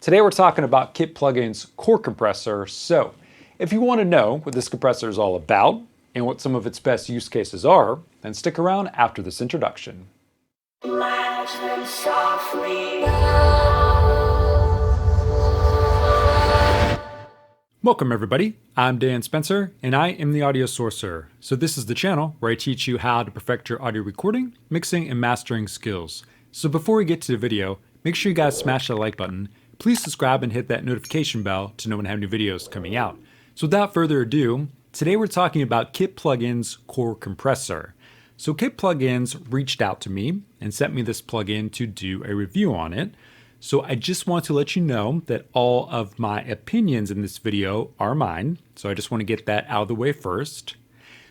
Today we're talking about Kit Plugins Core Compressor. So if you want to know what this compressor is all about and what some of its best use cases are, then stick around after this introduction. Welcome everybody, I'm Dan Spencer and I am the Audio Sorcerer. So this is the channel where I teach you how to perfect your audio recording, mixing, and mastering skills. So before we get to the video, make sure you guys smash that like button. Please subscribe and hit that notification bell to know when I have new videos coming out. So without further ado, today we're talking about Kit Plugins Core Compressor. So Kit Plugins reached out to me and sent me this plugin to do a review on it. So I just want to let you know that all of my opinions in this video are mine. So I just want to get that out of the way first.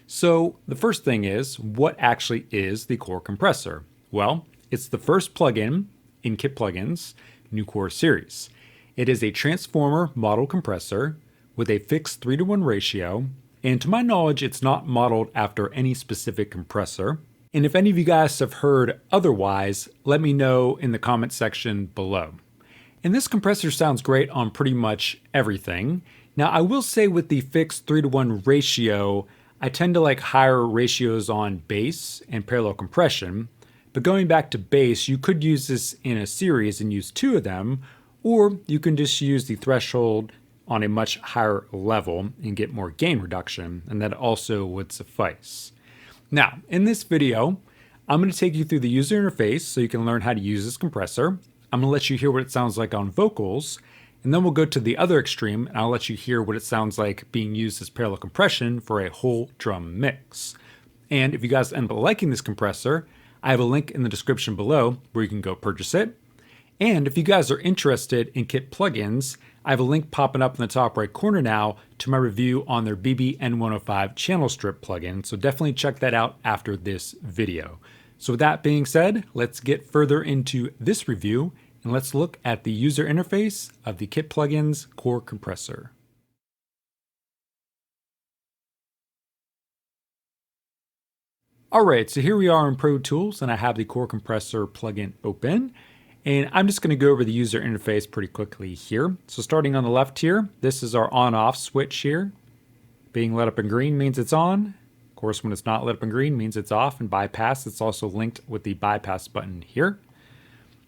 So the first thing is, what actually is the Core Compressor? Well, it's the first plugin in Kit Plugins new core series. It is a transformer model compressor with a fixed 3:1 ratio, and to my knowledge it's not modeled after any specific compressor. And if any of you guys have heard otherwise, let me know in the comment section below. And this compressor sounds great on pretty much everything. Now I will say with the fixed 3:1 ratio, I tend to like higher ratios on bass and parallel compression. But going back to bass, you could use this in a series and use two of them, or you can just use the threshold on a much higher level and get more gain reduction, and that also would suffice. Now, in this video, I'm going to take you through the user interface so you can learn how to use this compressor. I'm going to let you hear what it sounds like on vocals, and then we'll go to the other extreme, and I'll let you hear what it sounds like being used as parallel compression for a whole drum mix. And if you guys end up liking this compressor, I have a link in the description below where you can go purchase it. And if you guys are interested in Kit Plugins, I have a link popping up in the top right corner now to my review on their BB-N105 channel strip plugin. So definitely check that out after this video. So with that being said, let's get further into this review and let's look at the user interface of the Kit Plugins Core Compressor. Alright, so here we are in Pro Tools and I have the Core Compressor plugin open. And I'm just going to go over the user interface pretty quickly here. So starting on the left here, this is our on-off switch here. Being lit up in green means it's on. Of course, when it's not lit up in green means it's off. And bypass, it's also linked with the bypass button here.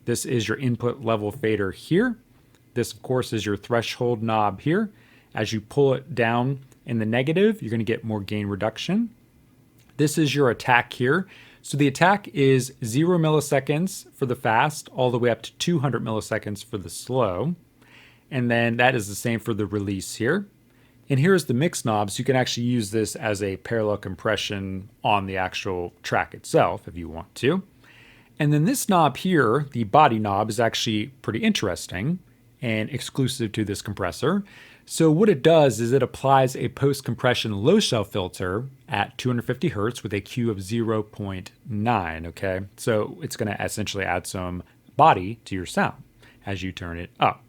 This is your input level fader here. This, of course, is your threshold knob here. As you pull it down in the negative, you're going to get more gain reduction. This is your attack here. So the attack is 0 milliseconds for the fast, all the way up to 200 milliseconds for the slow. And then that is the same for the release here. And here's the mix knob, so you can actually use this as a parallel compression on the actual track itself if you want to. And then this knob here, the body knob, is actually pretty interesting and exclusive to this compressor. So what it does is it applies a post-compression low shelf filter at 250 Hertz with a Q of 0.9, okay? So it's gonna essentially add some body to your sound as you turn it up.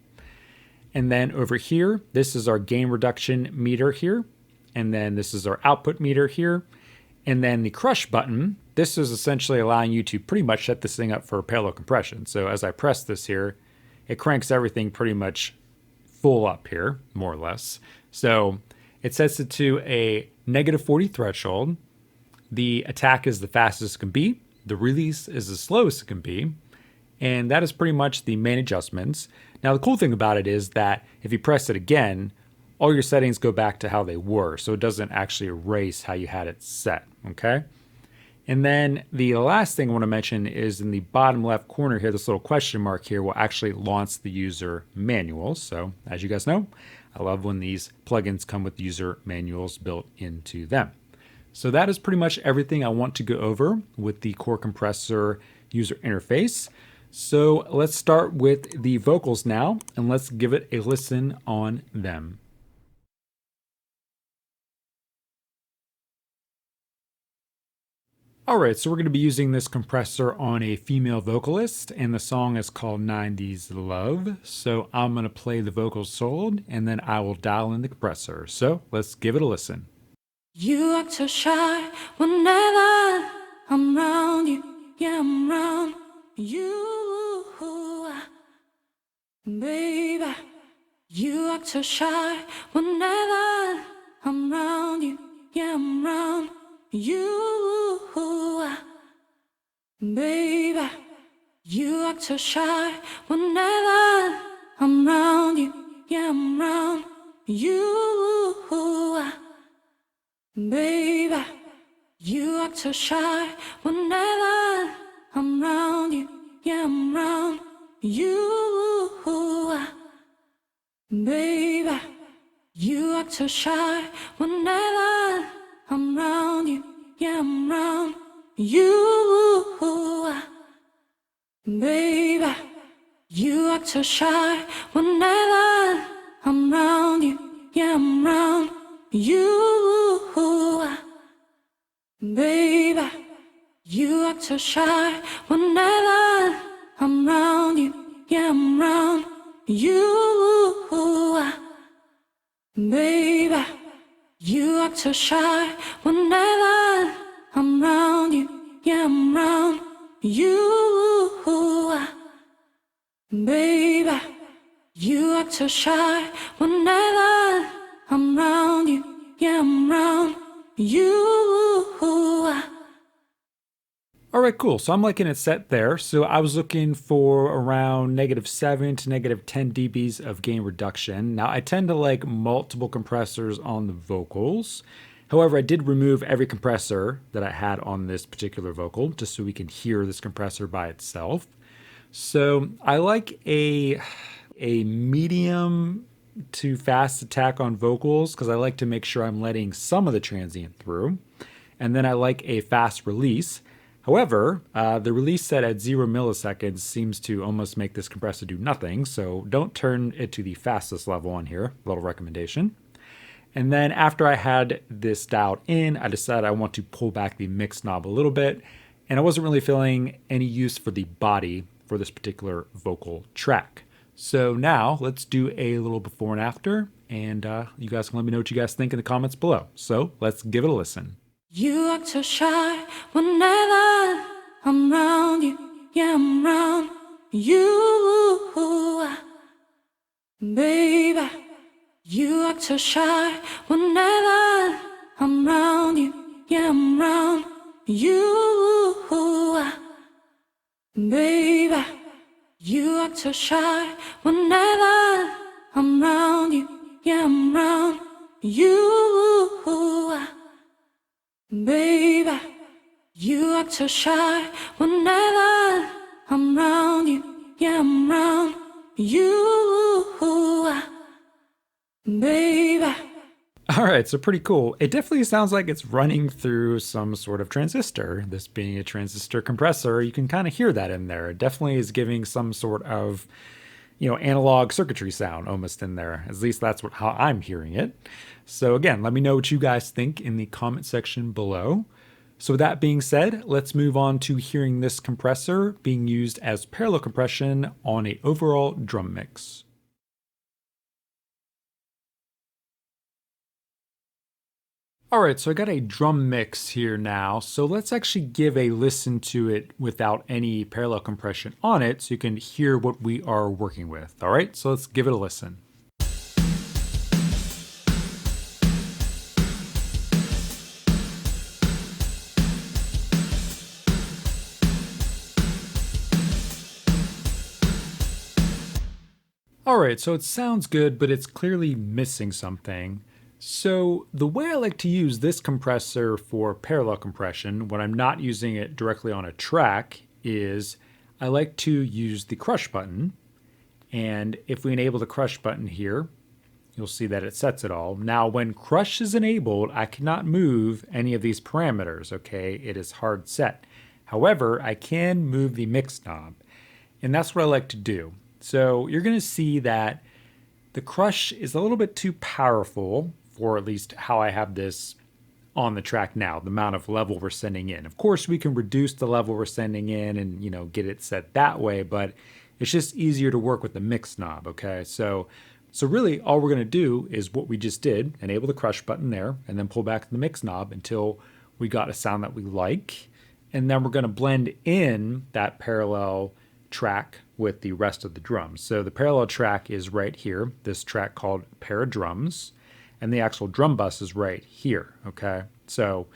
And then over here, this is our gain reduction meter here. And then this is our output meter here. And then the crush button, this is essentially allowing you to pretty much set this thing up for parallel compression. So as I press this here, it cranks everything pretty much full up here, more or less. So it sets it to a -40 threshold. The attack is the fastest it can be. The release is the slowest it can be. And that is pretty much the main adjustments. Now the cool thing about it is that if you press it again, all your settings go back to how they were. So it doesn't actually erase how you had it set, okay? And then the last thing I want to mention is in the bottom left corner here, this little question mark here will actually launch the user manual. So as you guys know, I love when these plugins come with user manuals built into them. So that is pretty much everything I want to go over with the Core Compressor user interface. So let's start with the vocals now and let's give it a listen on them. Alright, so we're going to be using this compressor on a female vocalist, and the song is called 90s Love. So I'm going to play the vocals soloed, and then I will dial in the compressor. So let's give it a listen. You act so shy whenever I'm around you. Yeah, I'm around you. Baby, you act so shy whenever I'm around you. Yeah, I'm around you. Baby, you act so shy whenever I'm around you. Yeah, I'm around you. Baby, you act so shy whenever I'm around you. Yeah, I'm around you. Baby, you act so shy whenever I'm around you. Yeah, I'm around you. Baby, you act so shy whenever I'm around you. Yeah, I'm around you. Baby, you act so shy whenever I'm around you. Yeah, I'm around you. Baby, you act so shy whenever I'm around you. Yeah, I'm around you. Baby, you act so shy whenever I'm around you. Yeah, I'm around you. All right, cool. So I'm liking it set there. So I was looking for around -7 to -10 dBs of gain reduction. Now I tend to like multiple compressors on the vocals. However, I did remove every compressor that I had on this particular vocal just so we can hear this compressor by itself. So I like a medium to fast attack on vocals because I like to make sure I'm letting some of the transient through. And then I like a fast release. However, the release set at 0 milliseconds seems to almost make this compressor do nothing, so don't turn it to the fastest level on here, little recommendation. And then after I had this dialed in, I decided I want to pull back the mix knob a little bit, and I wasn't really feeling any use for the body for this particular vocal track. So now let's do a little before and after, and you guys can let me know what you guys think in the comments below. So let's give it a listen. You act so shy whenever I'm around you. Yeah, I'm around you. Baby, you act so shy whenever I'm around you. Yeah, I'm around you. Baby, you act so shy whenever I'm around you. Yeah, I'm around you. Baby, you act so shy whenever I'm around you. Yeah, I'm around you. Baby. All right, so pretty cool. It definitely sounds like it's running through some sort of transistor. This being a transistor compressor, you can kind of hear that in there. It definitely is giving some sort of, analog circuitry sound almost in there. At least that's how I'm hearing it. So again, let me know what you guys think in the comment section below. So with that being said, let's move on to hearing this compressor being used as parallel compression on an overall drum mix. All right, so I got a drum mix here now. So let's actually give a listen to it without any parallel compression on it so you can hear what we are working with. All right, so let's give it a listen. All right, so it sounds good, but it's clearly missing something. So the way I like to use this compressor for parallel compression when I'm not using it directly on a track is I like to use the crush button. And if we enable the crush button here, you'll see that it sets it all. Now, when crush is enabled, I cannot move any of these parameters, okay? It is hard set. However, I can move the mix knob, and that's what I like to do. So you're gonna see that the crush is a little bit too powerful for at least how I have this on the track now, the amount of level we're sending in. Of course, we can reduce the level we're sending in and, get it set that way, but it's just easier to work with the mix knob, okay? So really all we're gonna do is what we just did, enable the crush button there, and then pull back the mix knob until we got a sound that we like. And then we're gonna blend in that parallel track with the rest of the drums. So the parallel track is right here, this track called pair of drums, and the actual drum bus is right here, okay? So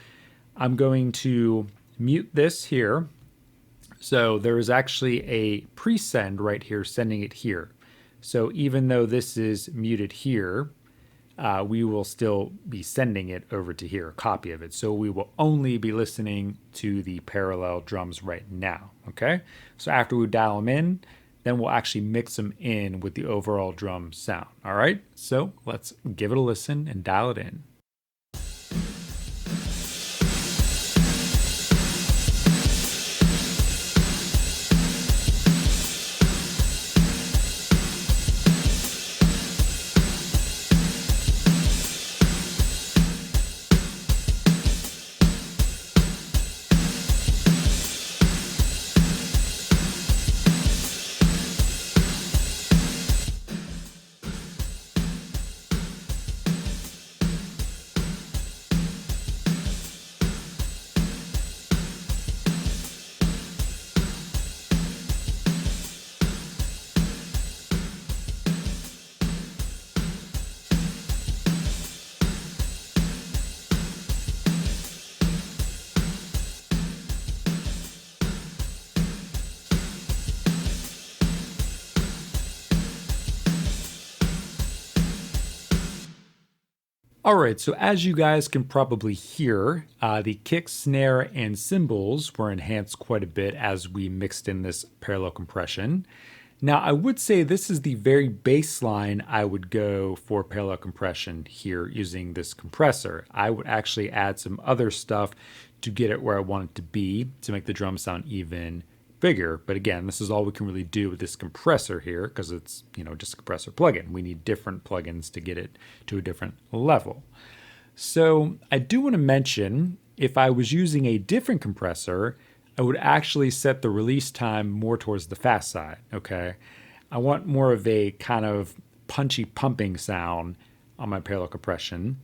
I'm going to mute this here. So there is actually a pre-send right here, sending it here. So even though this is muted here, we will still be sending it over to here, a copy of it. So we will only be listening to the parallel drums right now, okay? So after we dial them in, then we'll actually mix them in with the overall drum sound, all right? So let's give it a listen and dial it in. All right, so as you guys can probably hear, the kick, snare, and cymbals were enhanced quite a bit as we mixed in this parallel compression. Now, I would say this is the very baseline I would go for parallel compression here using this compressor. I would actually add some other stuff to get it where I want it to be to make the drum sound even bigger. But again, this is all we can really do with this compressor here because it's, just a compressor plugin. We need different plugins to get it to a different level. So I do want to mention, if I was using a different compressor, I would actually set the release time more towards the fast side, okay? I want more of a kind of punchy pumping sound on my parallel compression.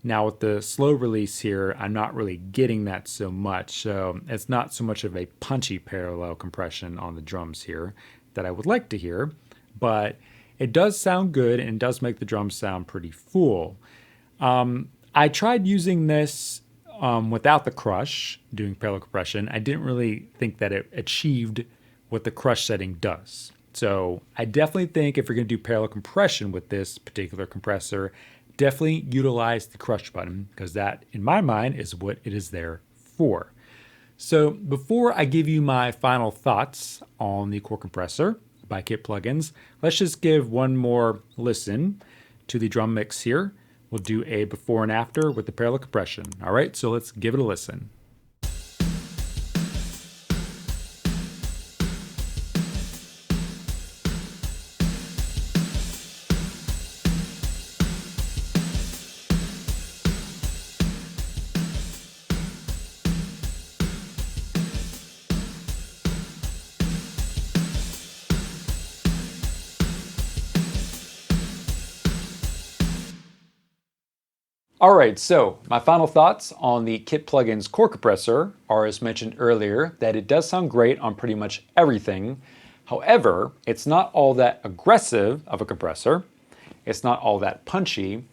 Now with the slow release here, I'm not really getting that so much, so it's not so much of a punchy parallel compression on the drums here that I would like to hear, but it does sound good and does make the drums sound pretty full. I tried using this without the crush, doing parallel compression. I didn't really think that it achieved what the crush setting does. So I definitely think if you're going to do parallel compression with this particular compressor, definitely utilize the crush button because that, in my mind, is what it is there for. So before I give you my final thoughts on the Core Compressor by Kit Plugins, let's just give one more listen to the drum mix here. We'll do a before and after with the parallel compression. All right, so let's give it a listen. All right, so my final thoughts on the Kit Plugins Core Compressor are, as mentioned earlier, that it does sound great on pretty much everything. However, it's not all that aggressive of a compressor. It's not all that punchy,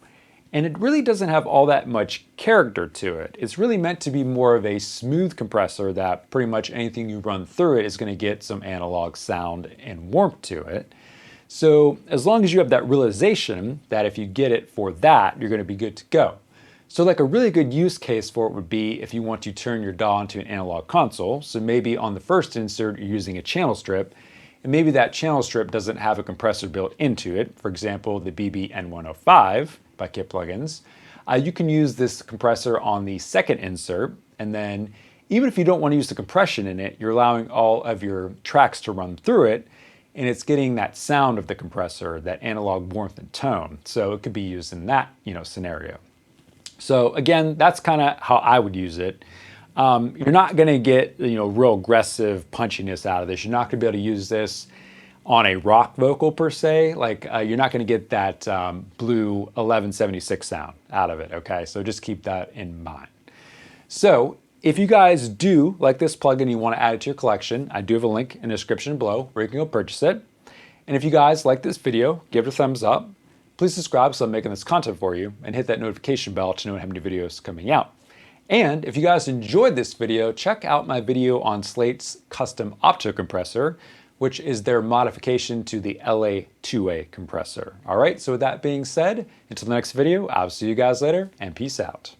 and it really doesn't have all that much character to it. It's really meant to be more of a smooth compressor that pretty much anything you run through it is going to get some analog sound and warmth to it. So as long as you have that realization that if you get it for that, you're going to be good to go. So like a really good use case for it would be if you want to turn your DAW into an analog console. So maybe on the first insert, you're using a channel strip, and maybe that channel strip doesn't have a compressor built into it. For example, the BB-N105 by Kit Plugins. You can use this compressor on the second insert, and then even if you don't want to use the compression in it, you're allowing all of your tracks to run through it, and it's getting that sound of the compressor, that analog warmth and tone. So it could be used in that, scenario. So again, that's kind of how I would use it. You're not going to get, real aggressive punchiness out of this. You're not going to be able to use this on a rock vocal per se. Like you're not going to get that blue 1176 sound out of it. Okay, so just keep that in mind. So If you guys do like this plugin and you want to add it to your collection, I do have a link in the description below where you can go purchase it. And if you guys like this video, give it a thumbs up. Please subscribe so I'm making this content for you, and hit that notification bell to know when I have new videos coming out. And if you guys enjoyed this video, check out my video on Slate's custom opto compressor, which is their modification to the LA2A compressor. All right, so with that being said, until the next video, I'll see you guys later, and peace out.